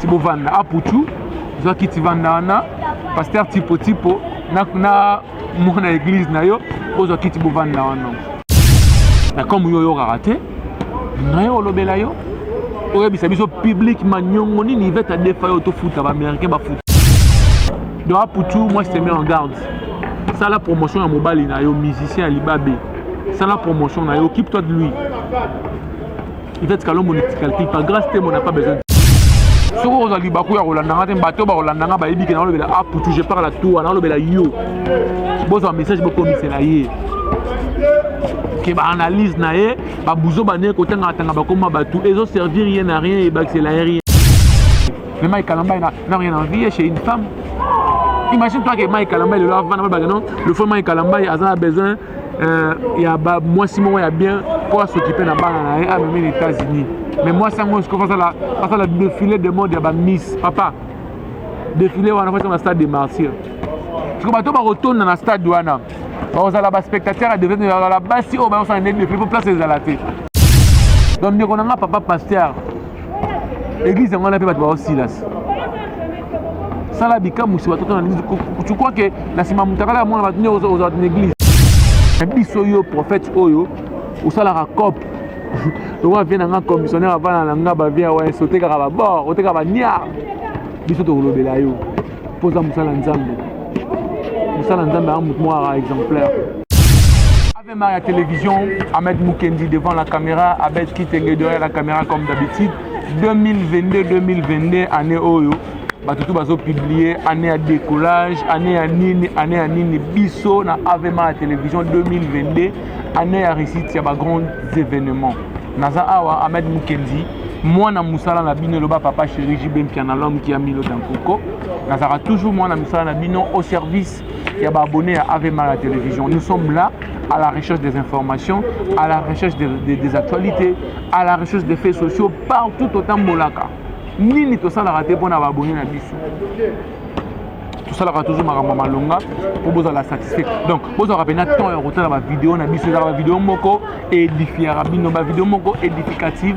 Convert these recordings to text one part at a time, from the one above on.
kiti bovanda aputu zo kiti vanda wana pasteur tipo na mona église na yo ozo kiti bovanda wana na comme yo raté na yo lobela yo oyebisa biso public manyongo nini va ta defa yo to foot ba américain ba foot donc aputu moi je te mets en garde ça la promotion à mobile na yo musicien Alibabe ça la promotion na yo occupe-toi de lui il fait que l'homme calcule pas grâce on n'a pas besoin so ko za libaku ya rolanda te bato ba rolanda ba yebike na lobela aputu je parle à toi na lobela yo bozo message boko misela ye que ba analyse na ye ba buzo ba ne ko tanga tanga ba koma batu ezo servir rien à rien et ba c'est la rien mais Mike Kalamba n'a rien envie chez une femme. Imagine toi que Mike Kalamba le avant non le fond Mike Kalamba a besoin il y a moi Simon il y a bien pour s'occuper na bana na même les États-Unis mais moi ça moi je commence à la défilé de mode il y a Miss papa défilé on a fait dans le stade de Marseille parce que bato ba retourne dans le stade wana on a la spectateur à devenir la base si on va s'en défilé pour placer les alatés donc on a papa pasteur l'église on a fait bato aussi là ça la bika musi bato dans l'église tu crois que la sima mutakala moi va tenir aux églises biso yo prophète oyo osala rakop donc vient un commissionnaire avant la ngaba vient ouais sauter car ba bord ote ka ba nia biso to lobela yo posa musala nzambe a moi exemplaire avec ma télévision Ahmed Mukendi devant la caméra Abed Kitenge derrière la caméra comme d'habitude 2022 année oyo batutu bazo publier année à décollage année à nini biso na avema la télévision 2022 année à réussite ya ba grands événements naza awa Ahmed Mukendi moi na musala na bino loba papa chéri Jibem Piana l'homme qui a mis le dans coco nazara toujours moi na musala na bino au service ya ba abonné à avema la télévision nous sommes là à la recherche des informations à la recherche des actualités à la recherche des faits sociaux partout autant molaka nini to sala raté pour na ba abonné na biso tout ça là toujours makambo malonga pour vous la satisfaire donc vous aurez bien temps et retard la vidéo na biso la vidéo moko édifiera bino ba vidéo moko édificative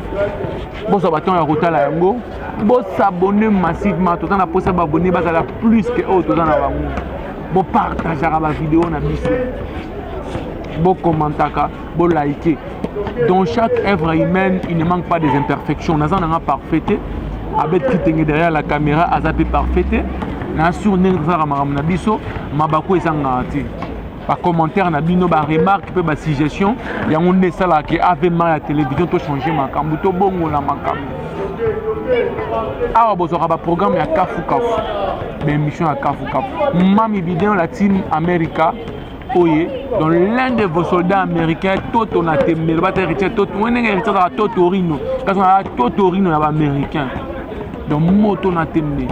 vous aurez temps et retard la yango vous s'abonner massivement tout en poser ba abonner ba la plus que autre dans la bango vous partager la vidéo na biso vous commentaka vous liker dans chaque œuvre humaine il ne manque pas des imperfections nazana nga parfaite avec qui derrière la caméra azapi parfaite na sur n'exara na biso mabako ezanga ti ba commentaire na bino ba remarque pe ba suggestion ya ngonde sala ke avema ya télévision to changer makambu to bongo la makambu awa bozo ba programme ya kafu mais émission ya kafu mami bidon la team America oye dans l'un de vos soldats américains toto na tembe ba héritier toto wonenge héritier da totorino kaso na totorino ya ba américain donc moto na tembe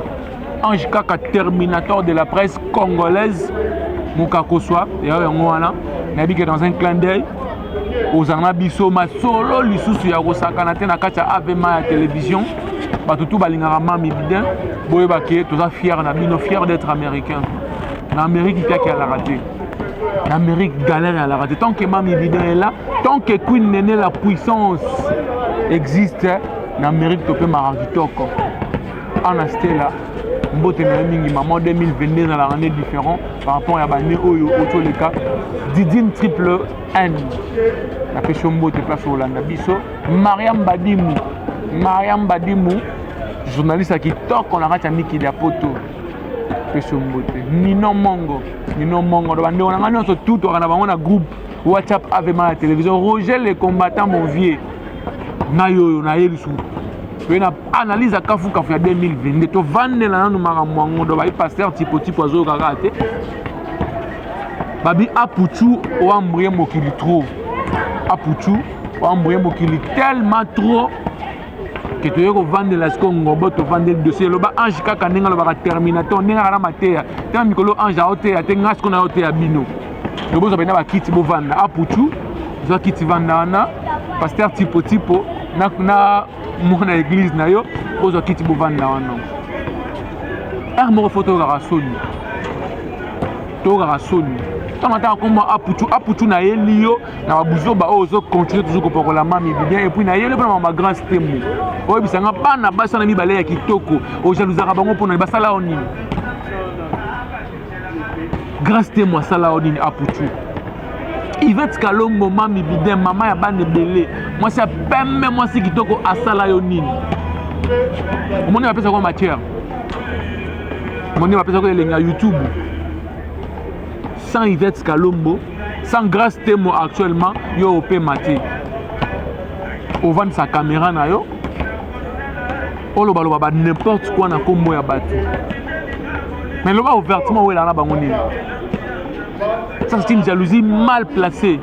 Ange Kaka Terminator de la presse congolaise Moukako Soa d'ailleurs wana nabike dans un clin d'œil aux anabiso ma solo lisusu ya kosakana te na kati ya avema ya télévision batutu balingaka mami bidin boyeba ke toza fier na bino fier d'être américain na Amérique kaka ya la raté na Amérique galère ya la raté tant que mami bidin est là tant que Queen Nene la puissance existe na Amérique topé marakitoko Anastella mbote na mingi maman 2022 dans la année différent par rapport à l'année oyo auto le cas Didine triple N la question mbote place Hollande biso Mariam Badimu journaliste qui toque on a raté Miki Dapoto question mbote Nino Mongo do bande on a ngano tout on a bango na groupe WhatsApp avec ma télévision Roger les combattants mon vieux na yo na yelisu une analyse à Kafu ya 2022 to vande la nanu makambo do ba pasteur tipo azo karate babi apuchu o ambriye mokili trop apuchu o ambriye mokili tellement trop que to yeko vande la skongo boto vande le dossier lo ba Ange Kaka ninga lo ba Terminator ninga na matea ta mikolo Ange a ote te ngasko na ote ya bino do bozo bena ba kiti bo vanda apuchu zo kiti vanda na pasteur tipo na mon église na yo ozo kiti bovanda wana armo photo ga soni to ga soni Tant maintenant comme aputu na elio na babuzo ba ozo continuer toujours pour la mami bien et puis na yelo pour ma grand stemu. O bisanga pa na basa na mibale ya kitoko o jalousa bango pour na basala onini. Grand stemu sala onini aputu. Yvette Kalombo mami bidem mama ya bande belé. Moi c'est pemme moi c'est kitoko asala onini. Mon appelle ça comme matière. Mon appelle ça comme les YouTube. Sans Yvette Kalombo, sans Grâce Temo actuellement, yo opé maté. Au vend sa caméra na yo. Olo baloba n'importe quoi na kombo ya batu. Mais le va ouvertement où est là na bangoni. Ça c'est une jalousie mal placée.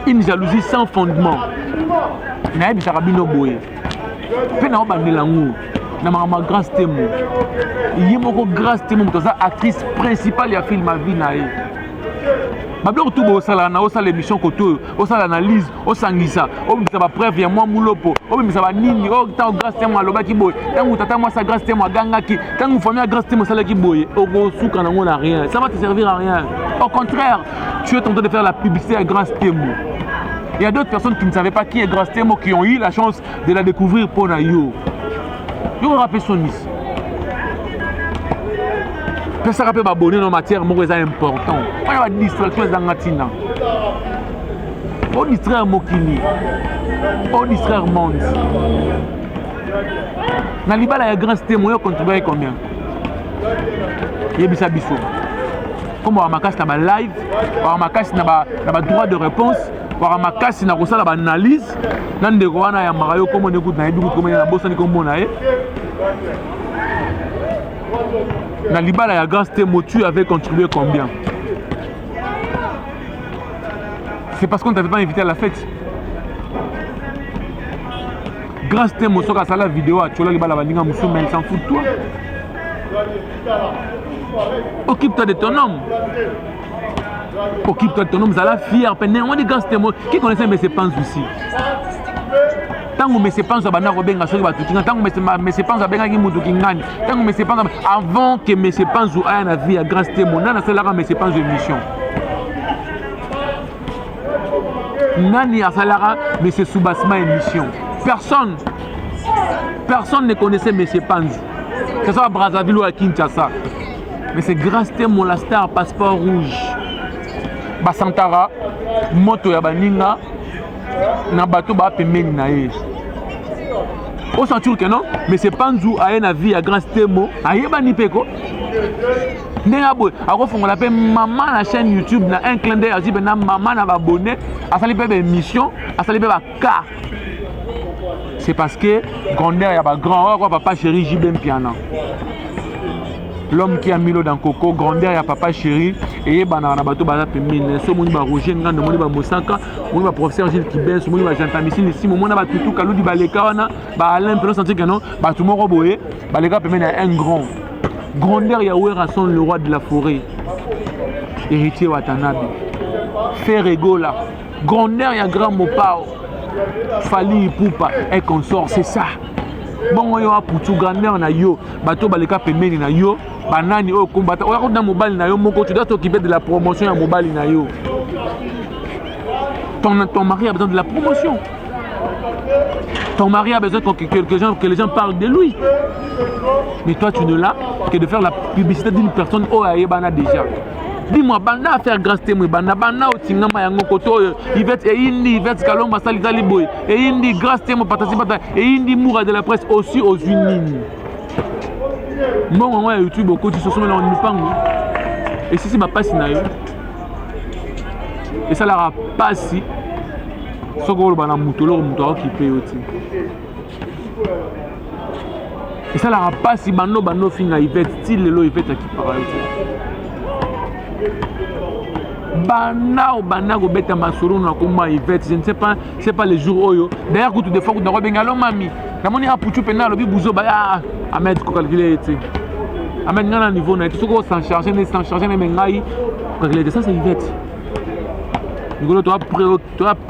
Une jalousie sans fondement. Na bi sarabino boye. Pe na obandela ngo. Na ma Grâce Temo. Yemoko Grâce Temo toza actrice principale ya film ma vie na ye. Bablo tout bo sala na osala émission koto, osala analyse, osangisa, obimisa ba preuve ya moi mulopo, obimisa ba nini, o ta Grâce Temo aloba ki boy. Tangu tata moi sa Grâce Temo ganga ki, tangu famille Grâce Temo sala ki boy, ogo souka nango na rien. Ça va te servir à rien. Au contraire, tu es tenté de faire la publicité à Grâce Temo. Il y a d'autres personnes qui ne savaient pas qui est Grâce Temo qui ont eu la chance de la découvrir pour na yo. Yo rappelle son is. Ça rappelle abonné dans matière moi c'est important. On a des distractions dans Ngatina. On distraire Mokini. On distraire monde. Na libala ya Grâce Temo yo contribuer combien? Yebisa biso. Comme on makas na ba live, on makas na ba droit de réponse, on makas na kosala ba analyse, nan de wana ya marayo comme on écoute na yebi comme na bossa ni comme na ye. Na libala ya Grâce Temo tu avais contribué combien? C'est parce qu'on ne t'avait pas invité à la fête. Grâce Temo soka sala vidéo à chola libala balinga musu mais il s'en fout de toi. Occupe-toi de ton homme. Occupe-toi de ton homme, Zala fier. On dit Grâce Temo qui connaissait mais c'est pas aussi. Tango me se pense bana robenga soki batukinga tango me se pense benga ki mutu kingani tango me se pense avant que me se pense aya na vie ya Grâce Temo nana salara me se pense émission nani asalara me se soubasma émission personne ne connaissait me se pense que ça Brazzaville ou à Kinshasa mais c'est Grâce Temo la star passeport rouge basantara moto ya baninga na bato ba pemeni na ye. On sentir que non, mais c'est pas nzou a na vie à Grâce Temo, ayeba ni peko. Nenga boy, ako fongo la pe maman na chaîne YouTube na un clin d'œil azi na maman na abonné, a sali pe émission, a sali pe ba ka. C'est parce que grandeur ya ba grand quoi papa chéri Jibem Piana. L'homme qui a mis l'eau dans coco, grandeur ya papa chéri et bana na bato baza pemine so moni ba Roger ngando moni ba Mosaka moni ba professeur Gilles Kibes moni ba Jean Tamisine ici mona ba tutu kaludi ba leka wana ba Alain peut sentir que non ba tout moko boye ba leka pemine un grand grandeur ya Wera son le roi de la forêt héritier Watanabe Ferregola grandeur ya grand Mopao Fali Poupa et consort c'est ça bon yo aputu grandeur na yo bato ba leka pemine na yo banani au combat on a mobile na yo moko tu dois t'occuper de la promotion ya mobile na yo ton mari a besoin de la promotion ton mari a besoin que les gens parlent de lui mais toi tu ne l'as que de faire la publicité d'une personne oh ayebana déjà dis-moi banda faire Grâce Temo banda o tingama yango koto Yvette Kalombo sali tali boy et indi Grâce Temo participe et indi moura de la presse aussi aux Unis. Bon, on YouTube au côté sur son et si c'est ma passe et ça la passe ce que bana mutolo muto qui paye aussi et ça la passe bano finga Yvette style le Yvette qui parle bana go beta masoro na koma Yvette je ne sais pas c'est pas les jours oyo d'ailleurs que tu des fois na robenga lo mami na moni aputu pena lo bi buzo ba Ahmed ko calculer tu Ahmed ngana niveau na tout ko sans charger mais ngai calculer ça c'est Yvette Nicolas toi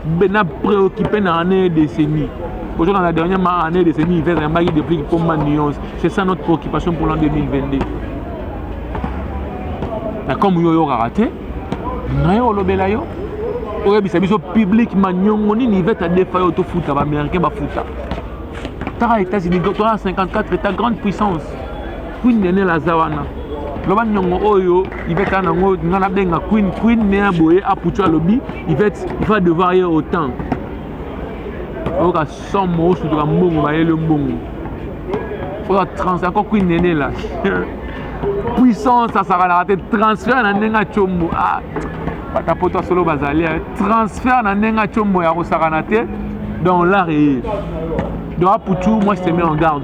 bena préoccupé na année décennie aujourd'hui dans la dernière année décennie Yvette a marqué depuis comme nuance c'est ça notre préoccupation pour l'an 2022 comme yo raté nayo lobela yo oye biso public manyongo nini Yvette Adefa yo to futa ba américain ba futa tara États-Unis toi 54 états grande puissance queen nene la zawana loba nyongo oyo Yvette anango ngana benga queen ne boye aputu alobi Yvette il va devoir y autant oka somo su de mbongo ba yele mbongo oka trans encore queen nene là puissance ça sera raté transfert na nenga chombo ah pata poto solo bazali transfert na nenga chombo ya kosakana te dans l'art et donc aputu moi je te mets en garde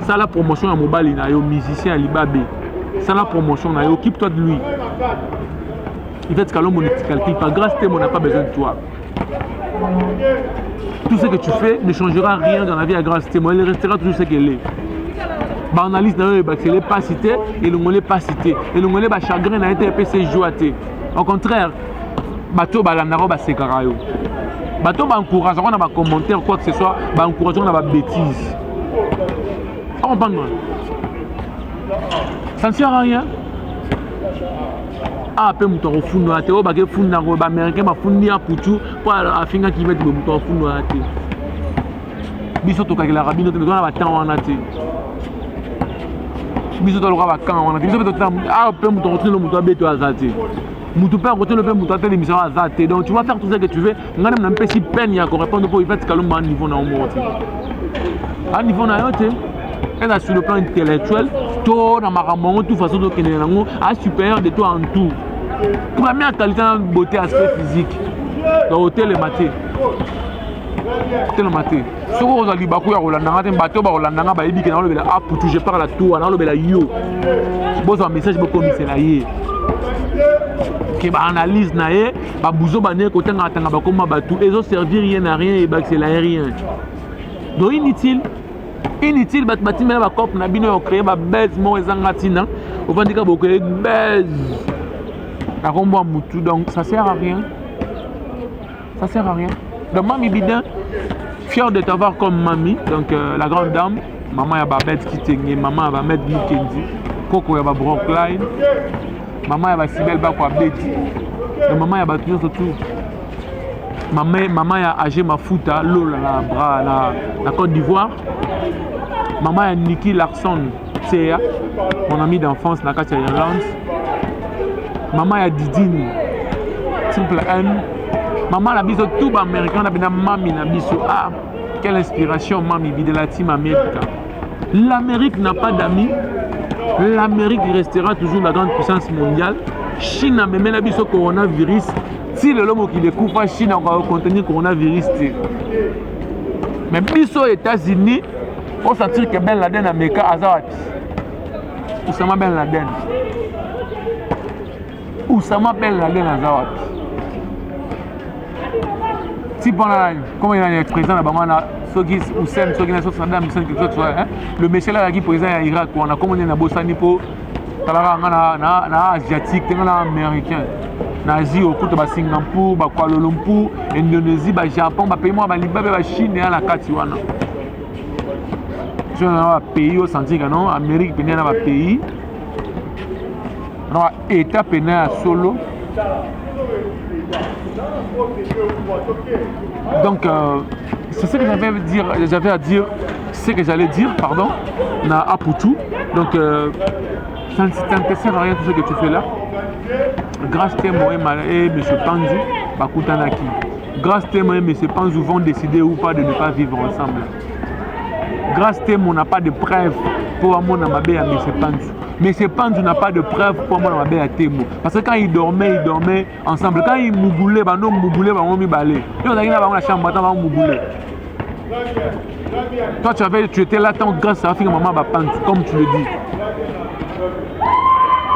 ça la promotion à mobile na yo musicien à Libabe ça la promotion na yo occupe-toi de lui Yvette Kalombo ne te calcule pas grâce à on n'a pas besoin de toi tout ce que tu fais ne changera rien dans la vie à grâce témoin elle restera toujours ce qu'elle est ba analyse na yo c'est les pas cité et le ngolé pas cité et le ngolé ba chagrin na été PC joaté au contraire bato balandaro ba sekara yo bato ba encourage on a ba commentaire quoi que ce soit ba encourage on a ba bêtise on comprend ça ne sert à rien ah pe muto ofundo ate o ba ke funda ko ba américain ba fundi a putu pour afinga ki mettre muto ofundo ate biso to ka la rabino te na ba temps wana te biso to lo ka ba kan wana biso to ah pe muto retourner le muto abeto azate muto pe retourner le muto ate l'émission azate donc tu vas faire tout ce que tu veux ngana na mpesi peine ya ko répondre pour Yvette Kalombo à niveau na omoti à niveau na yote elle a sur le plan intellectuel tout dans ma ramon tout façon de kenena ngo a supérieur de toi en tout première qualité en beauté aspect physique dans hôtel et maté ce qu'on a dit bakou ya rolanda te bateau ba rolanda ba yebi kenalo bela a putu je parle à toi na lo bela yo bozo un message beaucoup mi c'est là yé que ba analyse na ye ba buzo ba ne côté ngatanga ba koma ba tout ezo servir rien à rien et ba c'est là rien donc inutile bati mela ba cop na bino yo créer ba base mo ezanga tina ovandika beaucoup base na kombo mutu donc ça sert à rien donc Mami Bidin fier de t'avoir comme mamie donc la grande dame maman ya Babette Kitenge maman ya Bamed Mukendi Koko ya Brockline maman ya Sibel Bakwa Betty maman ya Batuyo surtout maman ya Agé Mafuta Lola na bras la Côte d'Ivoire maman ya Niki Larson Théa mon ami d'enfance na Katia Irlande maman ya Didine Simple N maman la biso tout ba américain na bina mami na biso ah quelle inspiration Mami Bidin la team America l'Amérique n'a pas d'amis l'Amérique restera toujours la grande puissance mondiale Chine a même la biso coronavirus si le lomo qui découvre Chine va contenir coronavirus mais biso États-Unis on sentir que Ben Laden America azawati Oussama Ben Laden azawati si pendant comment il est président là bamana Sogis Hussein Sogina Saddam Hussein quelque chose le monsieur là qui président à Irak on a comment on a bossani pour talaka na asiatique na américain na Asie au côté ba Singapour ba Kuala Lumpur Indonésie ba Japon ba pays moi ba Libabe ba Chine na kati wana je na pays au sentir que non Amérique pena na ba pays na état pena solo. Donc c'est ce que j'avais à dire, ce que j'allais dire, pardon, na Aputu. Donc ça ne t'intéresse à rien tout ce que tu fais là. Grâce à moi et M. Panzu, Bakutanaki. Grâce à moi et M. Panzu vont décider ou pas de ne pas vivre ensemble. Grâce à moi on n'a pas de preuve pour mon amabé à M. Panzu. Mais ce Panzu n'a pas de preuve pour moi dans ma Temo. Parce que quand ils dormaient ensemble. Quand ils mougoulaient, ils mougoulaient, ils balé. Et on a dans la chambre, ils mougoulaient. Toi, tu étais là tant grâce à la fille maman Panzu, comme tu le dis.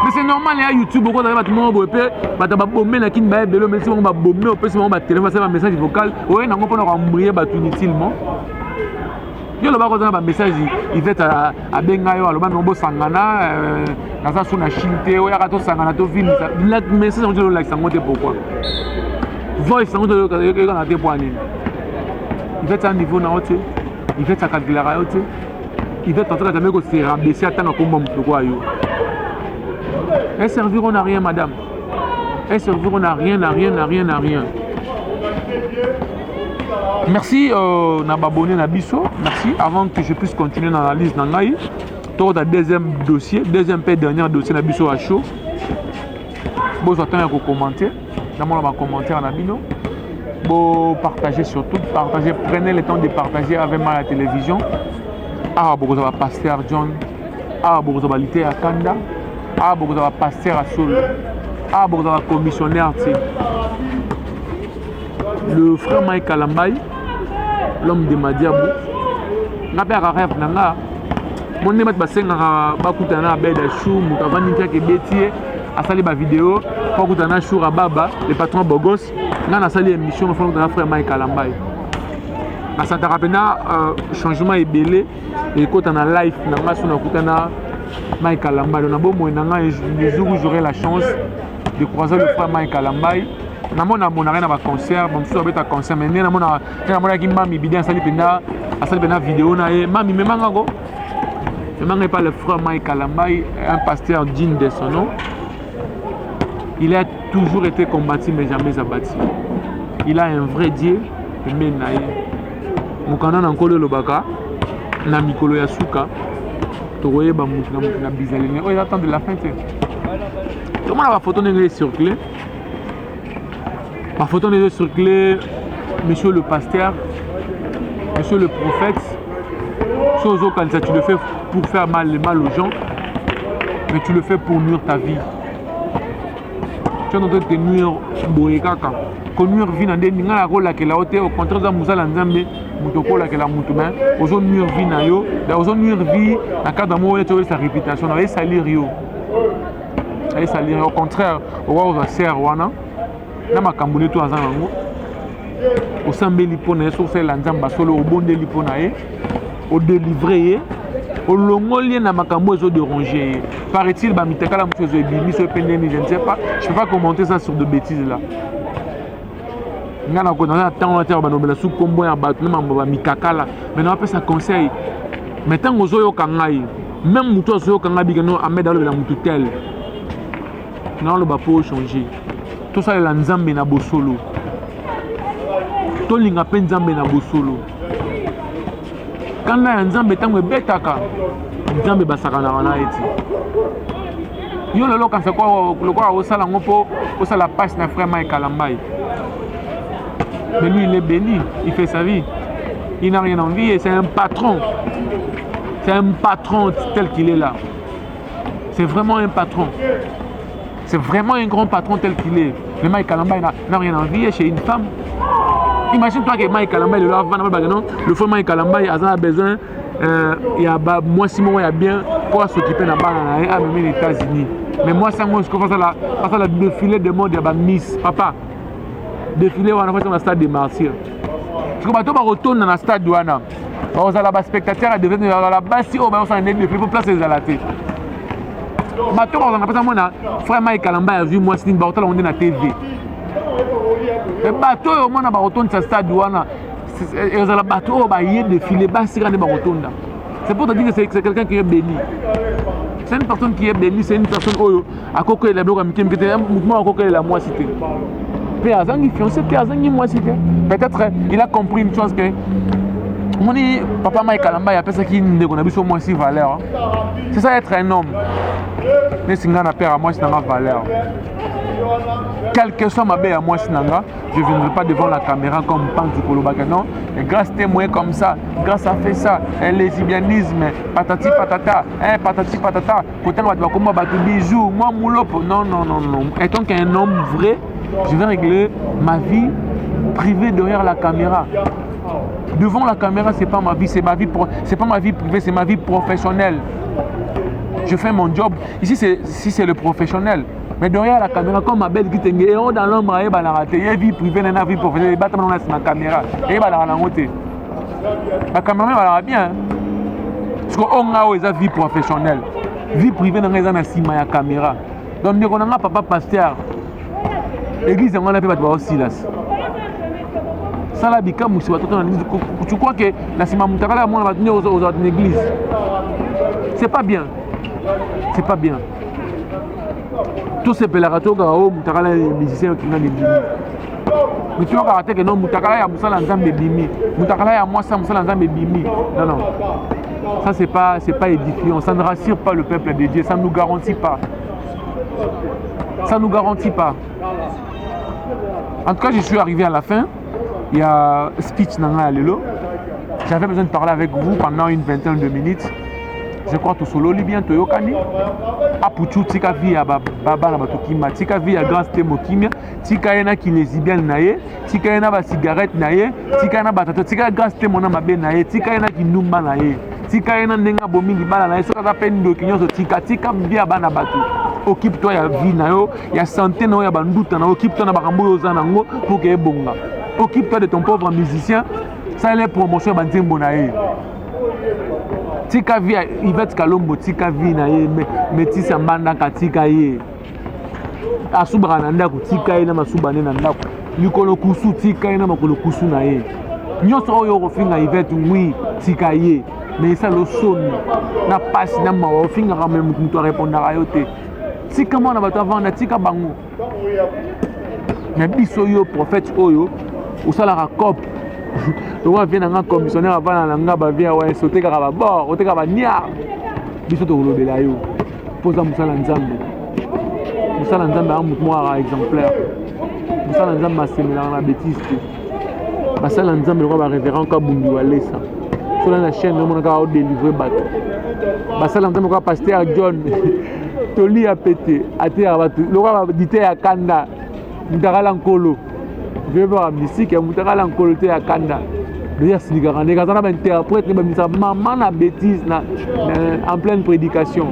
Mais c'est normal, il y a YouTube, beaucoup d'arrives à tout le monde, tu vas bomber la kin baie, mais si on va bomber, on peut se mettre téléphone, c'est un message vocal. Oui, on va embrayer inutilement. Yo le bako na ba message il fait à benga yo aloba nombo sangana na sa suna chinte o ya ka to sangana to film la message on dit like sangote pourquoi voice sangote yo na te point nini il fait un niveau na haute il fait sa calculateur haute il fait tenter jamais que c'est rabaisser attendre comme mon pourquoi yo et servir on a rien madame Un serveur n'a rien. Merci Nababone Nabiso. Merci. Avant que je puisse continuer dans la liste Nangaï. Tour de deuxième dossier, deuxième et dernier dossier Nabiso à chaud. Bon, j'attends à commenter. D'abord, on va commenter en Abino. Bon, partagez surtout. Partagez. Prenez le temps de partager avec moi la télévision. Ah, bon, vous avez pasteur John. Ah, bon, vous avez Lité à Kanda. Ah, bon, vous avez pasteur à Sol. Ah, bon, vous avez commissionnaire. Le frère Mike Kalambay, l'homme de Madiabou. Je suis un rêve. Mon nom est Basenga Bakutana Beda Chou, Moutavani Kebeti, a sali ba vidéo, Bakutana Chou Rababa, le patron Bogos, n'a sali émission, le frère Mike Kalambay. À Santa Rapena, changement est belé, et quand on a live, on a Mike Kalambay. On a beau moyen, les jours où j'aurai la chance de croiser le frère Mike Kalambay. Namona mona rien à concert, bon sur beta concert mais namona ki mami bidin sali penda vidéo na e mami me mangago. Je ne pas le frère Mike Kalambay, un pasteur digne de son nom. Il a toujours été combattu mais jamais abattu. Il a un vrai Dieu, mais naïe. Mukana nankolo lobaka, na mikolo yasuka, toye ba mukina bizalene. Oh il attend de la fin. Comment la photo n'est circulée? Ma photo n'est circulée, monsieur le pasteur, monsieur le prophète. Chose au candidat, tu le fais pour faire mal aux gens, mais tu le fais pour nuire ta vie. Tu es en train de te nuire boyekaka. Ko nuire vie nande ninga la rôle que la haute au contraire za musala nzambe mutoko la que la mutumain ozo nuire vie na yo, da ozo nuire vie na cadre mo tu sa réputation na salir yo. Ay salir au contraire, o wa oza ser wana. Na makambune to azango o sambeli pona so fait la nzamba solo o bondeli pona e o délivrer o longoli na makambo zo déranger. Paraît-il ba mitekala muso zo ebimi so pendeni, je ne sais pas, je peux pas commenter ça sur de bêtises là. Ngana ko na temps na terre ba nobela sous combo ya batu na mamba mikakala mais na pesa conseil mais tant ozo yo kangai même muto zo yo kanga bigano ameda lo la mutu tel na lo ba po changer. Tout ça est la nzambe na bosolo. Tolinga pe nzambe na bosolo. Quand la nzambe tango betaka, nzambe basaka na wana eti. Yo lelo quand c'est quoi le quoi au sala ngopo, au sala passe na frère Mike Kalambay. Mais lui il est béni, il fait sa vie. Il n'a rien envie et c'est un patron. C'est un patron tel qu'il est là. C'est vraiment un patron. C'est vraiment un grand patron tel qu'il est. Le Mike Kalambay n'a rien envie chez une femme. Imagine-toi que Mike Kalambay, le frère Mike Kalambay a besoin, il y a moi si moi il y a bien pour s'occuper de la balle à même les États-Unis. Mais moi ça moi je commence à la défilé de mode il y a Miss papa. Défilé on a fait dans le stade des martyrs. Tu comprends toi retourne dans le stade douana. On a là spectateur à devenir là bas si on va s'en aller défilé pour placer les alatés. Bateau on a pas ça frère Mike Kalambay a vu moi c'est une bateau on est na TV. Le bateau au moins na retourne ce stade douana. Et la bateau va y défiler bas si on est retourne. C'est pour te dire que c'est quelqu'un qui est béni. C'est une personne qui est bénie, c'est une personne oyo à côté les blocs américains qui était un mouvement à côté la moi cité. Mais Azangi fiancé puis Azangi moi cité. Peut-être il a compris une chose que mon papa Mike Kalambay appelle ça qui ne connaît pas moins si valeur. C'est ça être un homme. Mais si on a peur à moi c'est une valeur. Quel que soit ma belle à moi sinanga, je ne viendrai pas devant la caméra comme Pantu Kolobaka non. Et grâce à témoin comme ça, grâce à fait ça, un lesbianisme, patati patata, patati patata, côté on va comment battre bisous, moi moulopo, non. Étant qu'un homme vrai, je vais régler ma vie privée derrière la caméra. Devant la caméra, c'est pas ma vie, c'est pas ma vie privée, c'est ma vie professionnelle. Je fais mon job. Ici c'est le professionnel. Mais derrière la caméra, comme ma belle qui est dans l'ombre, elle va la rater. Il y a vie privée, il y a vie professionnelle. Il y a ma caméra. Elle va la rater. La caméra va la bien. Parce qu'on a une vie professionnelle. Vie privée, il y a une caméra. Donc, on a papa pasteur. L'église, on a fait aussi là. Ça, là, tu crois que la Sima Moutakala, on va tenir aux églises. C'est pas bien. C'est pas bien. Tout ces pélarateurs mutakala musicien qui n'ont bimi. Mutuo karaté que non mutakala ya musala nzambe bimi. Mutakala ya moi ça musala nzambe bimi. Non non. Ça c'est pas édifiant, ça ne rassure pas le peuple de Dieu, ça ne nous garantit pas. Ça ne nous garantit pas. En tout cas, je suis arrivé à la fin. Il y a speech nanga lelo. J'avais besoin de parler avec vous pendant une vingtaine de minutes. Je crois tout solo libyen toyokani. Apuchu tika vi ya baba na batokima, tika vi ya grâce te mokimia, tika ena kinesibian naye, tika ena ba cigarette naye, tika ena batato, tika grâce te mona mabe naye, tika ena kinumba naye, tika ena nenga bomingi bala naye, soka ta peine de kinyo so tika bia bana batu. Occupe-toi ya vie na yo, ya santé na yo, ya banduta na yo, occupe-toi na bakambo yo za nango pour que ebonga. Occupe-toi de ton pauvre musicien, ça les promotion ba nzembo na ye. Tika vi Yvette Kalombo, tika vi na ye, metisa mbanda katika ye. Asubra na ndako, tika ye na masubane na ndako. Likolo kusu, tika ye na makolo kusu na ye. Nyonso oyo rofinga Yvette ngui, tika ye. Mais ça le sonne. Na passe na mawa, rofinga kame mutu répondre à yote. Tika mwana bato avanda, tika bango. Mais biso yo, prophète oyo, usala rakop. Donc on vient un commissionnaire avant la langue vient ouais sauter car va bord sauter car va nia biso to lobela yo posa musala nzambe a mutmoa exemplaire musala nzambe asemela na bêtise basala nzambe ko ba révérend ka bundu walesa sur la chaîne on ka délivrer bato basala nzambe ko pasteur John toli a pété ate a bato lo ka dité ya kanda ndakala nkolo je veux la musique, je vais la collecter à Kanda. Déjà, c'est des gars qui interprètent, maman na bêtise en pleine prédication.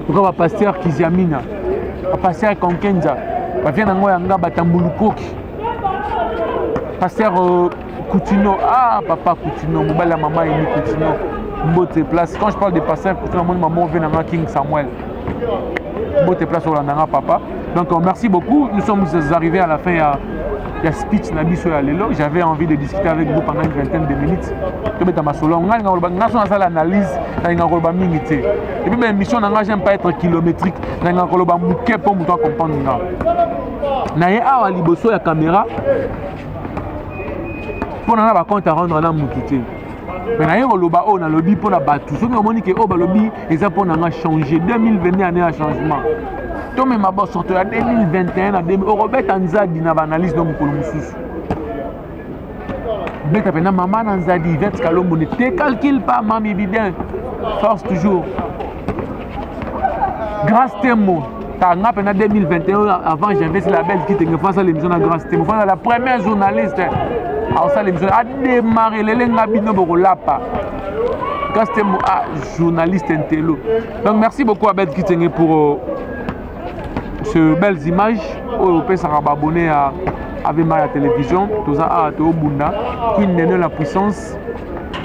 Pourquoi pasteur Kiziamina, pasteur Konkenza, vient dans Batambulukoki, pasteur Coutinho, ah papa Coutinho, la maman Emi Coutinho, Mbote place. Quand je parle de pasteur Coutinho, maman vient dans King Samuel. Mbote place au Landanga papa. Donc merci beaucoup, nous sommes arrivés à la fin, il y a speech Nabiso et Lelo. J'avais envie de discuter avec vous pendant une vingtaine de minutes. Et puis ma mission, j'aime pas être kilométrique, pour me comprendre. Naye awa liboso ya caméra pour na ba compte à rendre na mukité. Mais naye loba o na lobby pour na batu. Ce que moni que o ba lobby eza pour na changer 2022 année à changement. Tome ma boss sorti en 2021 à 2000 Robert Anzadi na analyse de mukolo mususu. Beta pena maman Anzadi Yvette Kalombo ne te calcule pas mami bidin. Force toujours. Grâce Temo. Tanga pena 2021 avant j'investis la belle qui te face à l'émission de Grâce Temo. La première journaliste à ça l'émission a démarré les ngabino bokolapa. Grâce Temo a journaliste intello. Donc merci beaucoup à Belle Kitenge pour ces belles images. Au pays ça va abonner à Avema la télévision. Tout ça a été au Bunda. Queen Nene la puissance,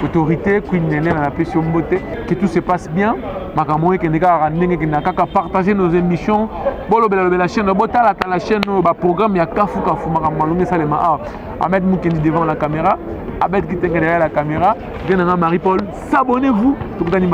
autorité. Queen Nene la pression beauté. Que tout se passe bien. Makamoye que nega randenge que nakaka partager nos émissions. Bolo la chaîne. Bota la chaîne. Ba programme ya kafu makamalonge salema a. Ahmed Moukendi devant la caméra. Abed Kitenge derrière la caméra. Venanga Marie-Paul. S'abonnez-vous. Tout le monde